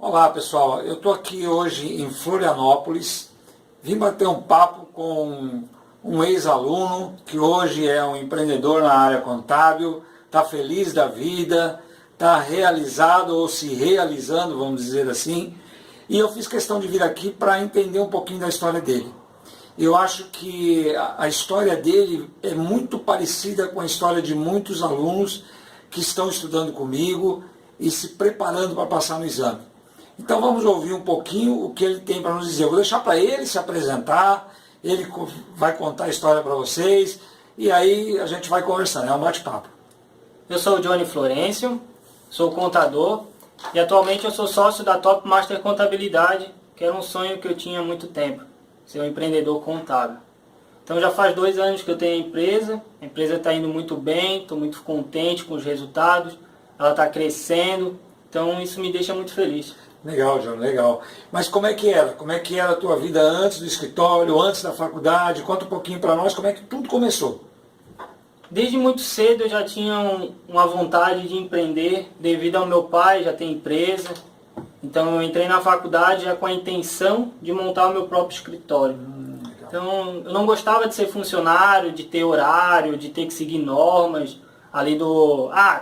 Olá pessoal, eu estou aqui hoje em Florianópolis, vim bater um papo com um ex-aluno que hoje é um empreendedor na área contábil, está feliz da vida, está realizado ou se realizando, vamos dizer assim, e eu fiz questão de vir aqui para entender um pouquinho da história dele. Eu acho que a história dele é muito parecida com a história de muitos alunos que estão estudando comigo e se preparando para passar no exame. Então vamos ouvir um pouquinho o que ele tem para nos dizer. Eu vou deixar para ele se apresentar, ele vai contar a história para vocês e aí a gente vai conversando, é um bate-papo. Eu sou o Johnny Florencio, sou contador e atualmente eu sou sócio da Top Master Contabilidade, que era um sonho que eu tinha há muito tempo, ser um empreendedor contábil. Então já faz 2 anos que eu tenho a empresa está indo muito bem, estou muito contente com os resultados, ela está crescendo, então isso me deixa muito feliz. Legal, João, legal. Mas como é que era? Como é que era a tua vida antes do escritório, antes da faculdade? Conta um pouquinho para nós como é que tudo começou. Desde muito cedo eu já tinha uma vontade de empreender, devido ao meu pai já ter empresa. Então eu entrei na faculdade já com a intenção de montar o meu próprio escritório. Então eu não gostava de ser funcionário, de ter horário, de ter que seguir normas. Ali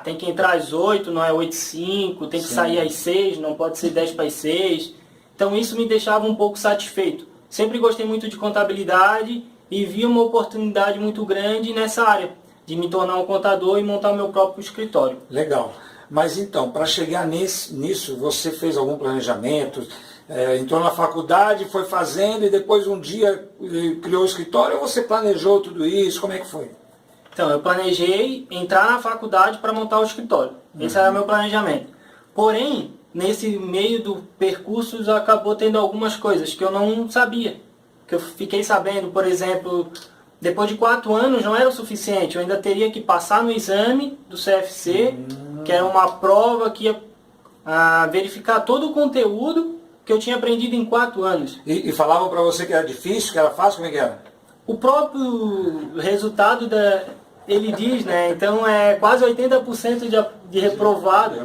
tem que entrar às 8, não é 8h05, tem que sair às 6, não pode ser 10 para as 6. Então isso me deixava um pouco satisfeito. Sempre gostei muito de contabilidade e vi uma oportunidade muito grande nessa área, de me tornar um contador e montar o meu próprio escritório. Legal. Mas então, para chegar nisso, você fez algum planejamento? Entrou na faculdade, foi fazendo e depois um dia criou o escritório ou você planejou tudo isso? Como é que foi? Então, eu planejei entrar na faculdade para montar o escritório. Esse era o meu planejamento. Porém, nesse meio do percurso, acabou tendo algumas coisas que eu não sabia. Que eu fiquei sabendo, por exemplo, depois de 4 anos não era o suficiente. Eu ainda teria que passar no exame do CFC, que era uma prova que ia verificar todo o conteúdo que eu tinha aprendido em 4 anos. E falavam para você que era difícil, que era fácil, como é que era? O próprio resultado ele diz, né? Então é quase 80% de reprovado.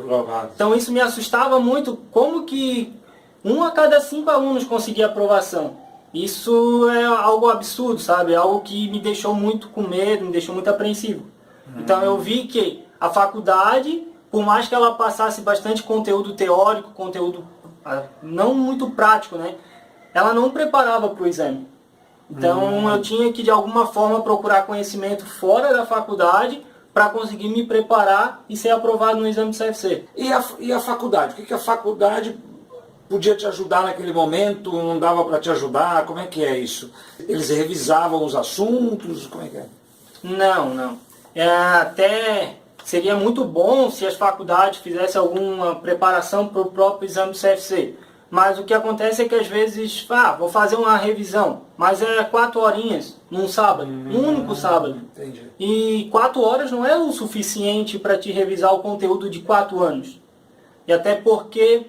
Então isso me assustava muito. Como que 1 a cada 5 alunos conseguia aprovação? Isso é algo absurdo, sabe? Algo que me deixou muito com medo, me deixou muito apreensivo. Então eu vi que a faculdade, por mais que ela passasse bastante conteúdo teórico, conteúdo não muito prático, né? Ela não preparava para o exame. Então eu tinha que de alguma forma procurar conhecimento fora da faculdade para conseguir me preparar e ser aprovado no exame do CFC. E a faculdade? O que a faculdade podia te ajudar naquele momento? Não dava para te ajudar? Como é que é isso? Eles revisavam os assuntos? Como é que é? Não. Até seria muito bom se as faculdades fizessem alguma preparação para o próprio exame do CFC. Mas o que acontece é que às vezes, vou fazer uma revisão, mas é 4 horinhas num sábado, um único sábado. Entendi. E 4 horas não é o suficiente para te revisar o conteúdo de 4 anos. E até porque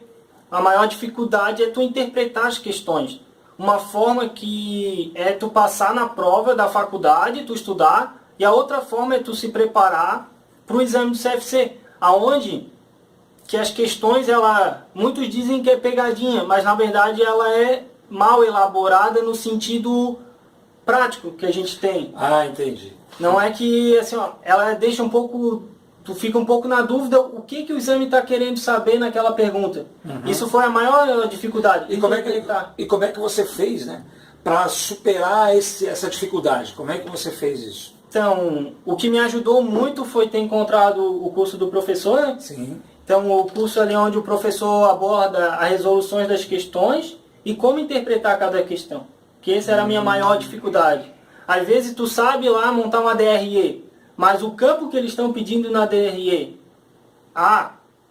a maior dificuldade é tu interpretar as questões. Uma forma que é tu passar na prova da faculdade, tu estudar, e a outra forma é tu se preparar para o exame do CFC, aonde que as questões, muitos dizem que é pegadinha, mas na verdade ela é mal elaborada no sentido prático que a gente tem. Entendi. Não é que, assim, ela deixa um pouco, tu fica um pouco na dúvida o que o exame está querendo saber naquela pergunta. Isso foi a maior dificuldade. E como é que você fez, né, para superar essa dificuldade? Como é que você fez isso? Então, o que me ajudou muito foi ter encontrado o curso do professor, né? Sim. Então, o curso ali onde o professor aborda as resoluções das questões e como interpretar cada questão. Que essa era a minha maior dificuldade. Às vezes tu sabe lá montar uma DRE, mas o campo que eles estão pedindo na DRE,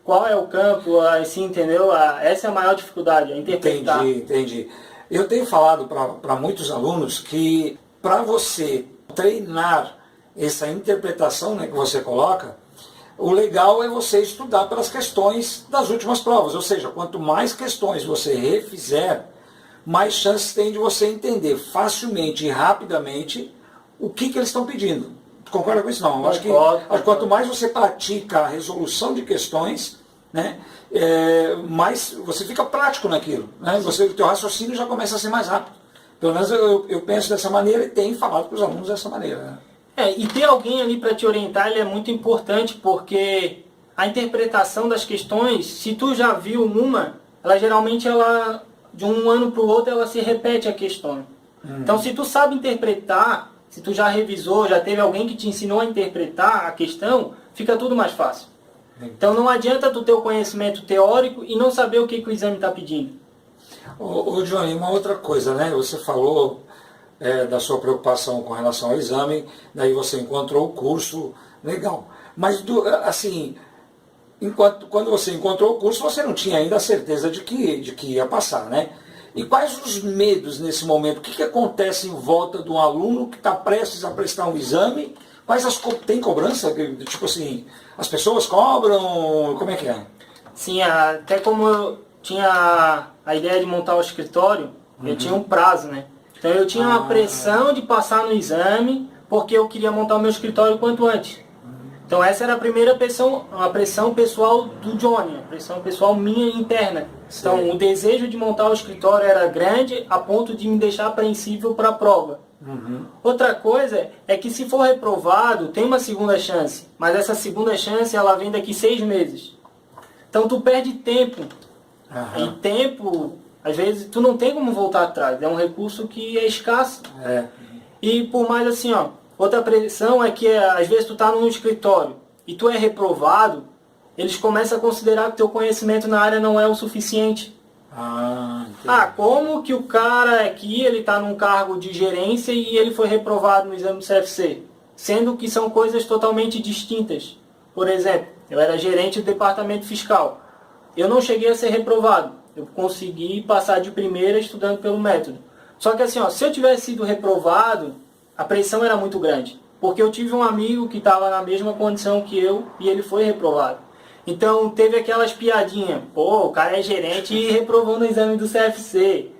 qual é o campo, assim, entendeu? Essa é a maior dificuldade, interpretar. Entendi. Eu tenho falado para muitos alunos que para você treinar essa interpretação, né, que você coloca, o legal é você estudar pelas questões das últimas provas, ou seja, quanto mais questões você refizer, mais chances tem de você entender facilmente e rapidamente o que eles estão pedindo. Concorda com isso? Não. Acho que quanto mais você pratica a resolução de questões, né? Mas você fica prático naquilo, né? O teu raciocínio já começa a ser mais rápido. Pelo menos eu penso dessa maneira e tenho falado para os alunos dessa maneira. Né? E ter alguém ali para te orientar ele é muito importante, porque a interpretação das questões, se tu já viu uma, ela geralmente de um ano para o outro ela se repete a questão. Então se tu sabe interpretar, se tu já revisou, já teve alguém que te ensinou a interpretar a questão, fica tudo mais fácil. Então não adianta tu ter o conhecimento teórico e não saber o que o exame está pedindo. Ô Johnny, uma outra coisa, né? Você falou da sua preocupação com relação ao exame, daí você encontrou o curso, legal. Mas assim, quando você encontrou o curso, você não tinha ainda a certeza de que ia passar, né? E quais os medos nesse momento? O que acontece em volta de um aluno que está prestes a prestar um exame? Tem cobrança? Tipo assim, as pessoas cobram? Como é que é? Sim, até como eu tinha a ideia de montar o escritório, eu tinha um prazo, né? Então eu tinha uma pressão de passar no exame, porque eu queria montar o meu escritório quanto antes. Então essa era a primeira pressão, a pressão pessoal do Johnny, a pressão pessoal minha interna. Então o desejo de montar o escritório era grande a ponto de me deixar apreensível para a prova. Outra coisa é que se for reprovado, tem uma segunda chance, mas essa segunda chance ela vem daqui 6 meses. Então tu perde tempo. E tempo, às vezes, tu não tem como voltar atrás. É um recurso que é escasso. E por mais assim, outra pressão é que às vezes tu tá num escritório e tu é reprovado, eles começam a considerar que teu conhecimento na área não é o suficiente. Como que o cara aqui, ele tá num cargo de gerência e ele foi reprovado no exame do CFC? Sendo que são coisas totalmente distintas. Por exemplo, eu era gerente do departamento fiscal. Eu não cheguei a ser reprovado. Eu consegui passar de primeira estudando pelo método. Só que assim, se eu tivesse sido reprovado, a pressão era muito grande. Porque eu tive um amigo que estava na mesma condição que eu e ele foi reprovado. Então teve aquelas piadinhas. Pô, o cara é gerente e reprovou no exame do CFC.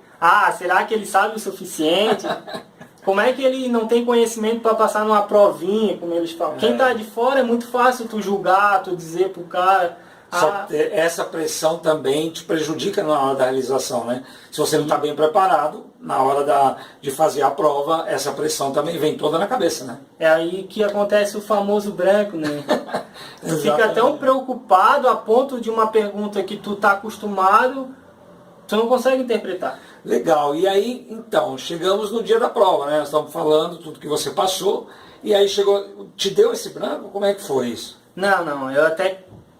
Será que ele sabe o suficiente? Como é que ele não tem conhecimento para passar numa provinha, como eles falam? Quem está de fora é muito fácil tu julgar, tu dizer pro cara... Só que essa pressão também te prejudica na hora da realização, né? Se você não está bem preparado, na hora de fazer a prova, essa pressão também vem toda na cabeça, né? É aí que acontece o famoso branco, né? Tu fica tão preocupado a ponto de uma pergunta que tu está acostumado, tu não consegue interpretar. Legal, e aí, então, chegamos no dia da prova, né? Nós estamos falando tudo que você passou, e aí te deu esse branco? Como é que foi isso? Não,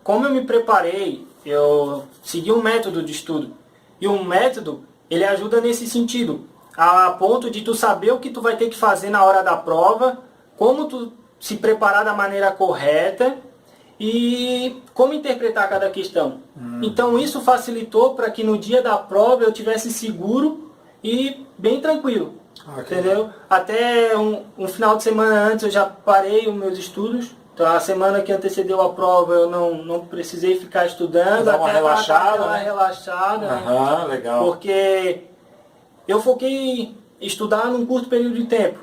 como eu me preparei, eu segui um método de estudo. E um método, ele ajuda nesse sentido. A ponto de tu saber o que tu vai ter que fazer na hora da prova, como tu se preparar da maneira correta e como interpretar cada questão. Então isso facilitou para que no dia da prova eu tivesse seguro e bem tranquilo. Entendeu? Até um final de semana antes eu já parei os meus estudos. Então a semana que antecedeu a prova eu não precisei ficar estudando, dar uma relaxada, né? Legal. Porque eu foquei em estudar num curto período de tempo.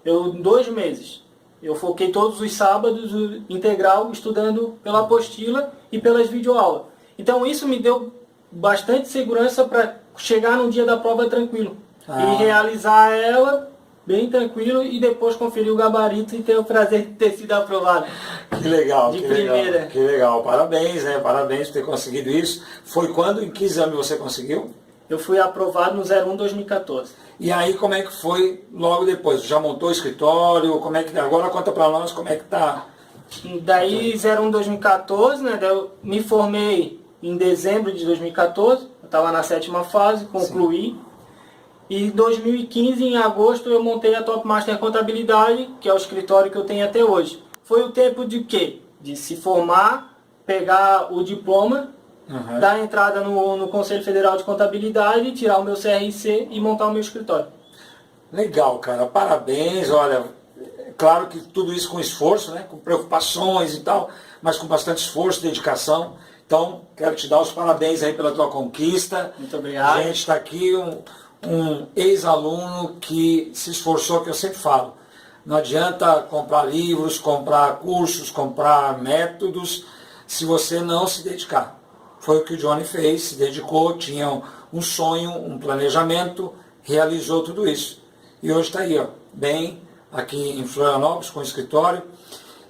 2 meses. Eu foquei todos os sábados integral estudando pela apostila e pelas videoaulas. Então isso me deu bastante segurança para chegar no dia da prova tranquilo. E realizar ela bem tranquilo e depois conferir o gabarito e ter o prazer de ter sido aprovado. Que legal, de primeira. Legal, que legal. Parabéns, né? Parabéns por ter conseguido isso. Foi quando, em que exame você conseguiu? Eu fui aprovado no 01/2014. E aí como é que foi logo depois? Já montou o escritório? Agora conta pra nós como é que tá. Daí 01/2014, né? Eu me formei em dezembro de 2014. Eu estava na 7ª fase, concluí. Sim. E em 2015, em agosto, eu montei a Top Master Contabilidade, que é o escritório que eu tenho até hoje. Foi o tempo de quê? De se formar, pegar o diploma, dar entrada no Conselho Federal de Contabilidade, tirar o meu CRC e montar o meu escritório. Legal, cara. Parabéns. Olha, claro que tudo isso com esforço, né? Com preocupações e tal, mas com bastante esforço e dedicação. Então, quero te dar os parabéns aí pela tua conquista. Muito obrigado. A gente está aqui, um ex-aluno que se esforçou, que eu sempre falo. Não adianta comprar livros, comprar cursos, comprar métodos, se você não se dedicar. Foi o que o Johnny fez, se dedicou, tinha um sonho, um planejamento, realizou tudo isso. E hoje está aí, ó, bem aqui em Florianópolis, com o escritório.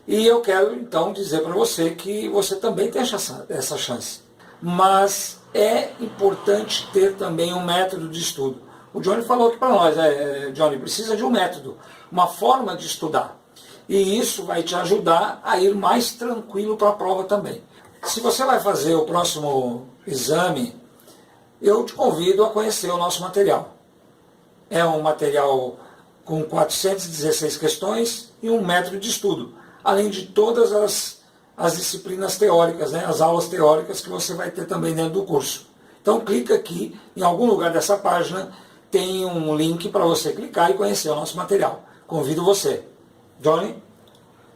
E eu quero então dizer para você que você também tem essa chance. Mas é importante ter também um método de estudo. O Johnny falou aqui para nós, Johnny, precisa de um método, uma forma de estudar. E isso vai te ajudar a ir mais tranquilo para a prova também. Se você vai fazer o próximo exame, eu te convido a conhecer o nosso material. É um material com 416 questões e um método de estudo, além de todas as disciplinas teóricas, né, as aulas teóricas que você vai ter também dentro do curso. Então clica aqui, em algum lugar dessa página, tem um link para você clicar e conhecer o nosso material. Convido você. Johnny?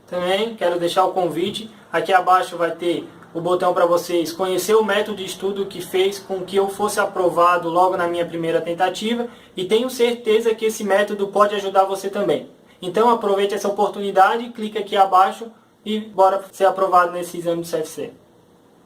Também quero deixar o convite. Aqui abaixo vai ter o botão para vocês conhecer o método de estudo que fez com que eu fosse aprovado logo na minha primeira tentativa, e tenho certeza que esse método pode ajudar você também. Então aproveite essa oportunidade, clique aqui abaixo e bora ser aprovado nesse exame do CFC.